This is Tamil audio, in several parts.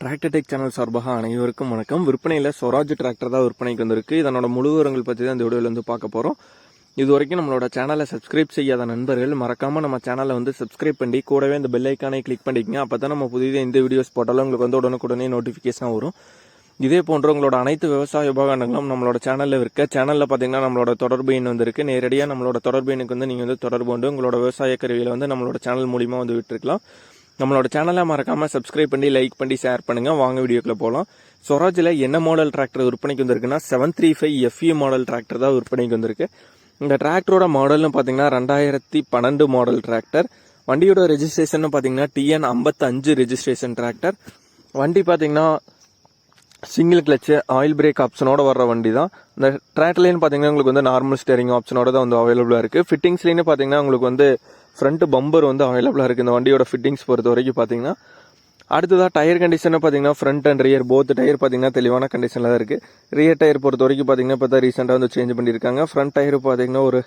டிராக்டர் டெக் சேனல் சார்பாக அனைவருக்கும் வணக்கம். விற்பனையில் ஸ்வராஜ் டிராக்டர் தான் விற்பனைக்கு வந்திருக்கு. இதனோட முழு விவரங்கள் பற்றி தான் இந்த வீடியோவில் வந்து பார்க்க போகிறோம். இது வரைக்கும் நம்மளோட சேனலை சப்ஸ்கிரைப் செய்யாத நண்பர்கள் மறக்காமல் நம்ம சேனலை வந்து சப்ஸ்கிரைப் பண்ணி கூடவே இந்த பெல் ஐக்கானை கிளிக் பண்ணிக்கங்க. அப்போ தான் நம்ம புதிய இந்த வீடியோஸ் போட்டாலும் உங்களுக்கு வந்து உடனுக்குடனே நோட்டிஃபிகேஷன் வரும். இதே போன்ற உங்களோட அனைத்து விவசாய உபகரணங்களும் நம்மளோட சேனலில் இருக்க சேனலில் பார்த்தீங்கன்னா நம்மளோட தொடர்பு எண் வந்துருக்கு. நேரடியாக நம்மளோட தொடர்பு எண்ணுக்கு வந்து நீங்கள் வந்து தொடர்பு கொண்டு உங்களோட விவசாய கருவியில் வந்து நம்மளோட சேனல் மூலிமா வந்து விட்டுருக்கலாம். நம்மளோட சேனலை மறக்காமல் சப்ஸ்கிரைப் பண்ணி லைக் பண்ணி ஷேர் பண்ணுங்கள். வாங்க வீடியோக்குள்ள போகலாம். ஸ்வராஜில் என்ன மாடல் டிராக்டர் விற்பனைக்கு வந்திருக்குன்னா 735 FE மாடல் டிராக்டர் தான் விற்பனைக்கு வந்திருக்கு. இந்த டிராக்டரோட மாடல்னு பார்த்தீங்கன்னா 2012 மாடல் டிராக்டர். வண்டியோட ரெஜிஸ்ட்ரேஷன் பார்த்தீங்கன்னா TN 55 ரெஜிஸ்ட்ரேஷன் டிராக்டர். வண்டி பார்த்தீங்கன்னா சிங்கிள் கிளச்சு ஆயில் பிரேக் ஆப்ஷனோட வர்ற வண்டி தான். இந்த டிராக்டர்லேன்னு பார்த்தீங்கன்னா உங்களுக்கு வந்து நார்மல் ஸ்டேரிங் ஆப்ஷனோட தான் வந்து அவைலபிளாக இருக்குது. ஃபிட்டிங்ஸ்லேன்னு பார்த்தீங்கன்னா உங்களுக்கு வந்து ஃப்ரண்ட் பம்பர் வந்து அவைலபிளாக இருக்குது. இந்த வண்டியோட ஃபிட்டிங்ஸ் பொறுத்த வரைக்கும் பார்த்தீங்கன்னா அடுத்ததாக டயர் கண்டிஷனை பார்த்தீங்கன்னா front and rear both tyre பார்த்தீங்கன்னா தெளிவான கண்டிஷனில் தான் இருக்குது. ரியர் டயர் பொறுத்த வரைக்கும் பார்த்தீங்கன்னா இப்போ தான் ரீசெண்டாக வந்து சேஞ்ச் பண்ணியிருக்காங்க. ஃப்ரண்ட் டயர் பார்த்தீங்கன்னா ஒரு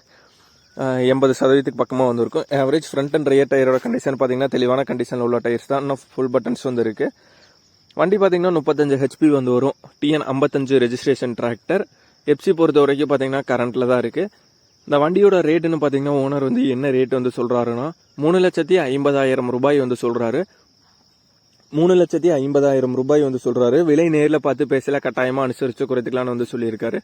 80% பக்கமாக வந்துருக்கும். ஆவரேஜ் ஃப்ரண்ட் அண்ட் ரியர் டயரோட கண்டிஷன் பார்த்தீங்கன்னா தெளிவான கண்டிஷனில் உள்ள டயர்ஸ் தான். இன்னும் ஃபுல் பட்டன்ஸ் வந்து இருக்குது. வண்டி பார்த்தீங்கன்னா 35 HP வந்து வரும். TN 55 registration tractor. எப்சி பொறுத்த வரைக்கும் பார்த்தீங்கன்னா கரண்ட்டில் தான் இருக்குது. இந்த வண்டியோட ரேட்டுன்னு பார்த்தீங்கன்னா ஓனர் வந்து என்ன ரேட் வந்து சொல்கிறாருன்னா 3,50,000 ரூபாய் வந்து சொல்கிறாரு. 3,50,000 ரூபாய் வந்து சொல்கிறாரு. விலை நேரில் பார்த்து பேசல கட்டாயமாக அனுசரித்து குறைத்துக்கலான்னு வந்து சொல்லியிருக்காரு.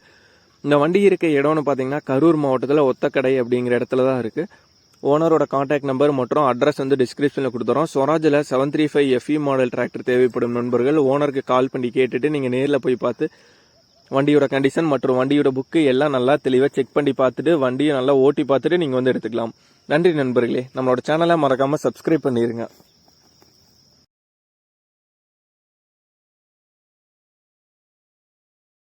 இந்த வண்டி இருக்க இடம்னு பார்த்தீங்கன்னா கரூர் மாவட்டத்தில் ஒத்தக்கடை அப்படிங்கிற இடத்துல தான் இருக்குது. ஓனரோட கான்டாக்ட் நம்பர் மற்றும் அட்ரஸ் வந்து டிஸ்கிரிப்ஷனில் கொடுத்துறோம். ஸ்வராஜில் 735 FE மாடல் டிராக்டர் தேவைப்படும் நண்பர்கள் ஓனருக்கு கால் பண்ணி கேட்டுட்டு நீங்கள் நேரில் போய் பார்த்து வண்டியோட கண்டிஷன் மற்றும் வண்டியோட புக்கு எல்லாம் நல்லா தெளிவாக செக் பண்ணி பார்த்துட்டு வண்டியை நல்லா ஓட்டி பார்த்துட்டு நீங்கள் வந்து எடுத்துக்கலாம். நன்றி நண்பர்களே. நம்மளோட சேனலை மறக்காமல் சப்ஸ்கிரைப் பண்ணிடுங்க.